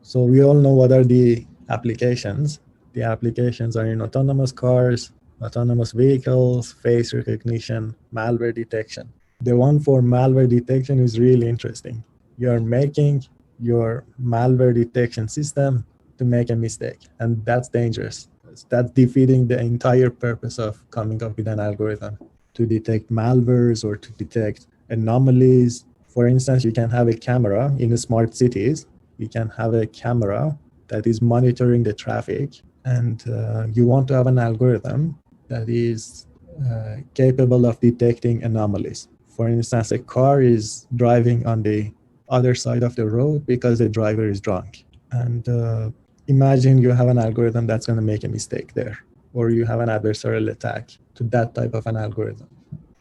So we all know what are the applications. The applications are in autonomous cars, autonomous vehicles, face recognition, malware detection. The one for malware detection is really interesting. You're making your malware detection system to make a mistake, and that's dangerous. That's defeating the entire purpose of coming up with an algorithm to detect malwares or to detect anomalies. For instance, you can have a camera in smart cities. You can have a camera that is monitoring the traffic, and you want to have an algorithm that is capable of detecting anomalies. For instance, a car is driving on the other side of the road because the driver is drunk. And imagine you have an algorithm that's going to make a mistake there, or you have an adversarial attack to that type of an algorithm.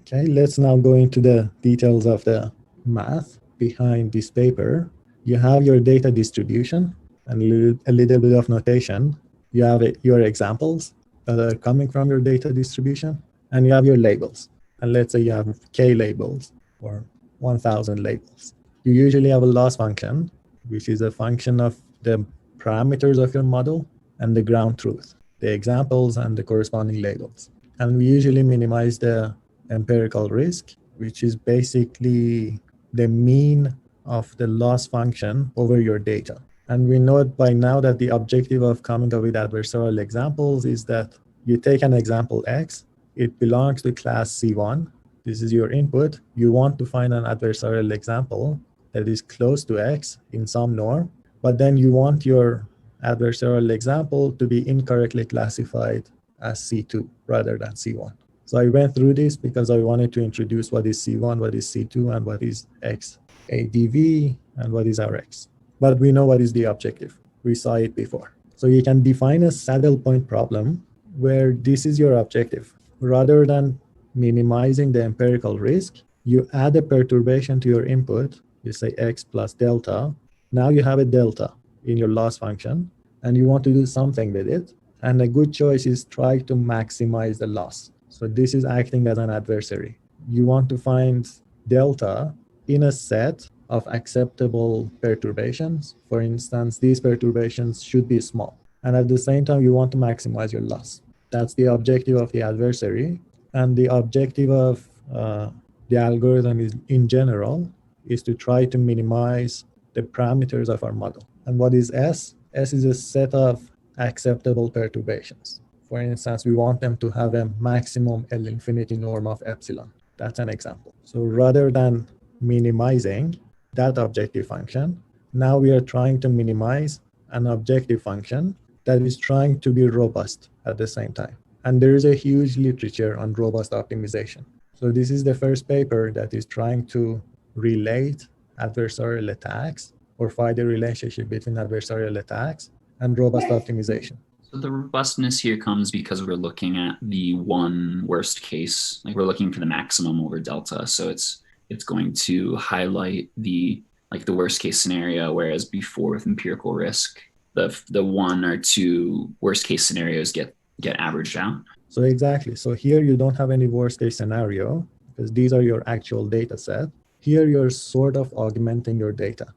Okay, let's now go into the details of the math behind this paper. You have your data distribution and a little bit of notation. You have your examples that are coming from your data distribution, and you have your labels. And let's say you have K labels or 1,000 labels. You usually have a loss function, which is a function of the parameters of your model and the ground truth, the examples and the corresponding labels. And we usually minimize the empirical risk, which is basically the mean of the loss function over your data. And we know by now that the objective of coming up with adversarial examples is that you take an example X, it belongs to class C1. This is your input. You want to find an adversarial example that is close to X in some norm, but then you want your adversarial example to be incorrectly classified as C2 rather than C1. So I went through this because I wanted to introduce what is C1, what is C2, and what is X, ADV, and what is Rx. But we know what is the objective. We saw it before. So you can define a saddle point problem where this is your objective. Rather than minimizing the empirical risk, you add a perturbation to your input. You say X plus delta. Now you have a delta in your loss function, and you want to do something with it. And a good choice is try to maximize the loss. So this is acting as an adversary. You want to find delta in a set of acceptable perturbations. For instance, these perturbations should be small. And at the same time, you want to maximize your loss. That's the objective of the adversary. And the objective of the algorithm is, in general, is to try to minimize the parameters of our model. And what is S? S is a set of acceptable perturbations. For instance, we want them to have a maximum L infinity norm of epsilon. That's an example. So rather than minimizing that objective function, now we are trying to minimize an objective function that is trying to be robust at the same time. And there is a huge literature on robust optimization. So this is the first paper that is trying to relate adversarial attacks or find a relationship between adversarial attacks and robust optimization. So the robustness here comes because we're looking at the one worst case, like we're looking for the maximum over delta. So it's going to highlight the worst case scenario, whereas before with empirical risk, the one or two worst case scenarios get averaged out. So exactly. So here you don't have any worst case scenario because these are your actual data set. Here you're sort of augmenting your data.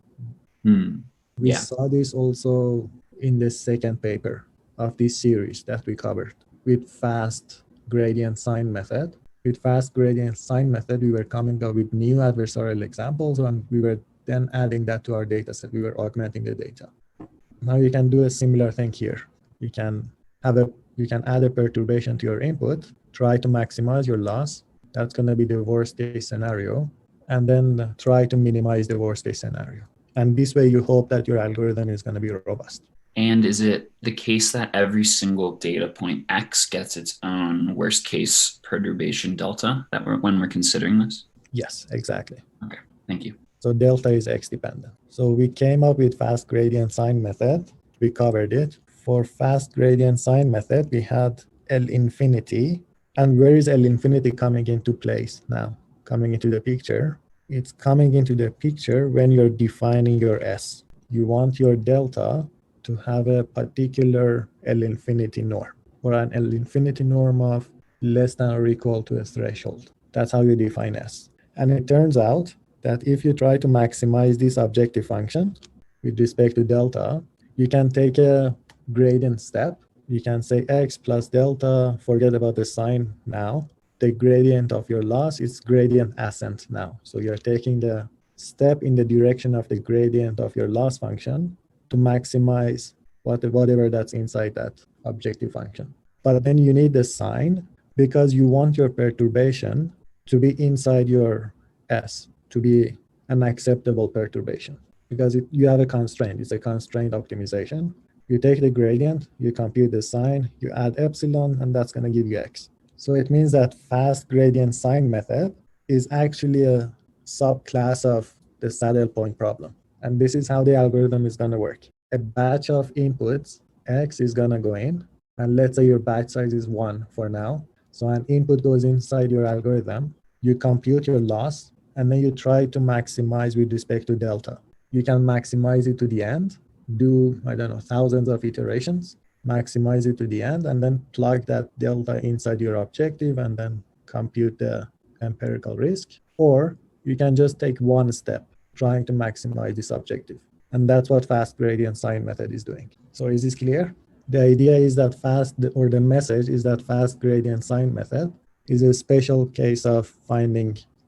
We saw this also in the second paper of this series that we covered with fast gradient sign method. With fast gradient sign method, we were coming up with new adversarial examples, and we were then adding that to our data set. We were augmenting the data. Now you can do a similar thing here. You can add a perturbation to your input, try to maximize your loss. That's going to be the worst case scenario, and then try to minimize the worst case scenario. And this way you hope that your algorithm is going to be robust. And is it the case that every single data point X gets its own worst case perturbation delta when we're considering this? Yes, exactly. Okay, thank you. So delta is X dependent. So we came up with fast gradient sign method. We covered it. For fast gradient sign method, we had L infinity. And where is L infinity coming into place now? Coming into the picture? It's coming into the picture when you're defining your S. You want your delta to have a particular L infinity norm, or an L infinity norm of less than or equal to a threshold. That's how you define S. And it turns out that if you try to maximize this objective function, with respect to delta, you can take a gradient step. You can say x plus delta, forget about the sign now. The gradient of your loss is gradient ascent now. So you're taking the step in the direction of the gradient of your loss function to maximize whatever that's inside that objective function. But then you need the sign because you want your perturbation to be inside your S, to be an acceptable perturbation. Because you have a constraint, it's a constraint optimization. You take the gradient, you compute the sign, you add epsilon, and that's going to give you x. So it means that fast gradient sign method is actually a subclass of the saddle point problem. And this is how the algorithm is going to work. A batch of inputs, x is going to go in, and let's say your batch size is 1 for now. So an input goes inside your algorithm, you compute your loss, and then you try to maximize with respect to delta. You can maximize it to the end, do, I don't know, thousands of iterations, maximize it to the end, and then plug that delta inside your objective and then compute the empirical risk. Or you can just take one step trying to maximize this objective. And that's what fast gradient sign method is doing. So is this clear? The idea is that the message is that fast gradient sign method is a special case of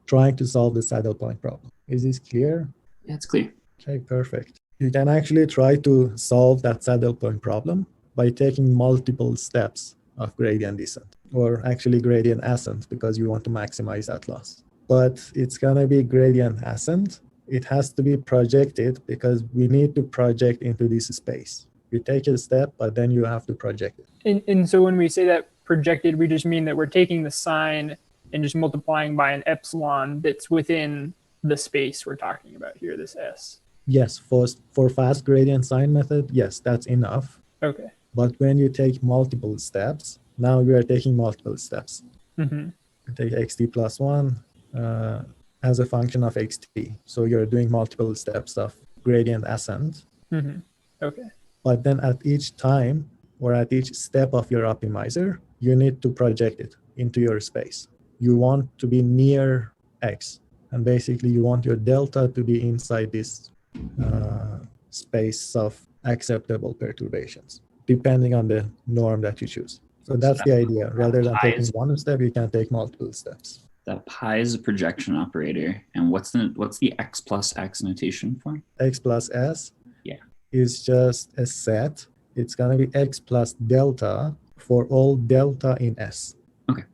trying to solve the saddle point problem. Is this clear? Yeah, it's clear. Okay, perfect. You can actually try to solve that saddle point problem by taking multiple steps of gradient descent, or actually gradient ascent, because you want to maximize that loss. But it's going to be gradient ascent. It has to be projected because we need to project into this space. You take a step, but then you have to project it. And so when we say that projected, we just mean that we're taking the sign and just multiplying by an epsilon that's within the space we're talking about here, this S. Yes, for fast gradient sign method, yes, that's enough. Okay. But when you take multiple steps, now we are taking multiple steps. Mm-hmm. You take xt plus 1 as a function of xt. So you're doing multiple steps of gradient ascent. Mm-hmm. Okay. But then at each time or at each step of your optimizer, you need to project it into your space. You want to be near x. And basically, you want your delta to be inside this space of acceptable perturbations, depending on the norm that you choose. So that's the idea. Rather than taking one step, you can take multiple steps. That pi is a projection operator. And what's the x plus x notation for? X plus s Yeah. is just a set. It's going to be x plus delta for all delta in s. Okay.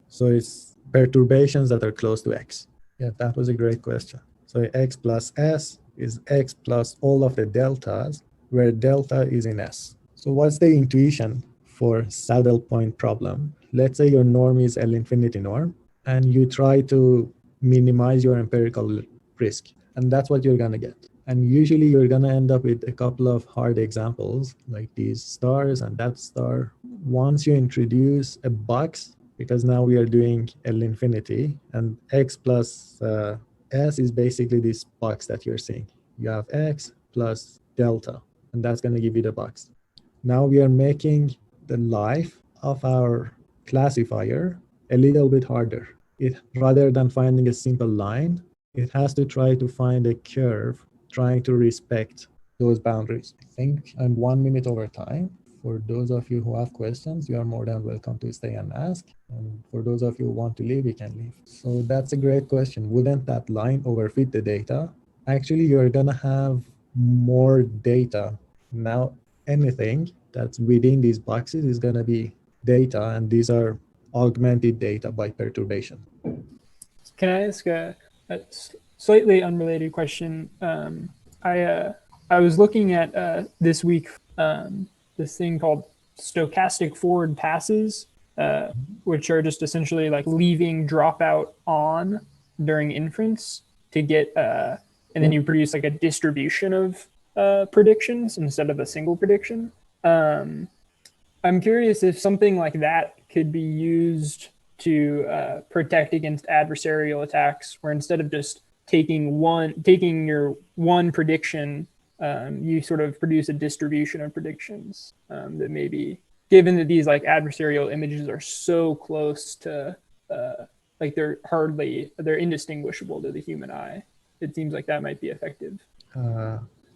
So it's perturbations that are close to x. Yeah, that was a great question. So x plus s is x plus all of the deltas, where delta is in s. So what's the intuition for saddle point problem? Let's say your norm is L infinity norm, and you try to minimize your empirical risk. And that's what you're going to get. And usually you're going to end up with a couple of hard examples, like these stars and that star. Once you introduce a box, because now we are doing L infinity, and x plus s is basically this box that you're seeing. You have x plus delta, and that's going to give you the box. Now we are making the life of our classifier a little bit harder. Rather than finding a simple line, it has to try to find a curve trying to respect those boundaries. I think I'm 1 minute over time. For those of you who have questions, you are more than welcome to stay and ask. And for those of you who want to leave, you can leave. So that's a great question. Wouldn't that line overfit the data? Actually, you're going to have more data. Now, anything that's within these boxes is going to be data, and these are augmented data by perturbation. Can I ask a slightly unrelated question? I was looking at this week this thing called stochastic forward passes, which are just essentially like leaving dropout on during inference to get, and then you produce like a distribution of predictions instead of a single prediction. I'm curious if something like that could be used to protect against adversarial attacks, where instead of just taking your one prediction, you sort of produce a distribution of predictions that maybe, given that these like adversarial images are so close to like they're indistinguishable to the human eye, it seems like that might be effective.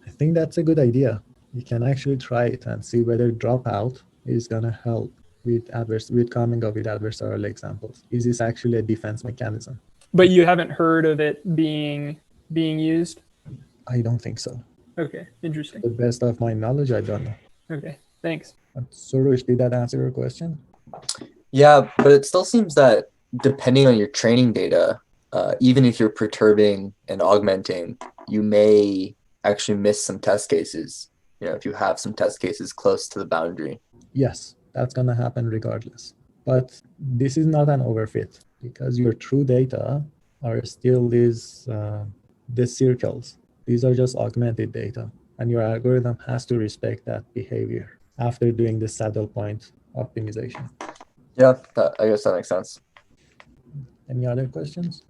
I think that's a good idea. You can actually try it and see whether dropout is going to help with coming up with adversarial examples. Is this actually a defense mechanism? But you haven't heard of it being used? I don't think so. Okay, interesting. To the best of my knowledge, I don't know. Okay, thanks. Surush, did that answer your question? Yeah, but it still seems that depending on your training data, even if you're perturbing and augmenting, you may actually miss some test cases, if you have some test cases close to the boundary. Yes, that's going to happen regardless. But this is not an overfit because your true data are still these circles. These are just augmented data, and your algorithm has to respect that behavior after doing the saddle point optimization. Yeah, I guess that makes sense. Any other questions?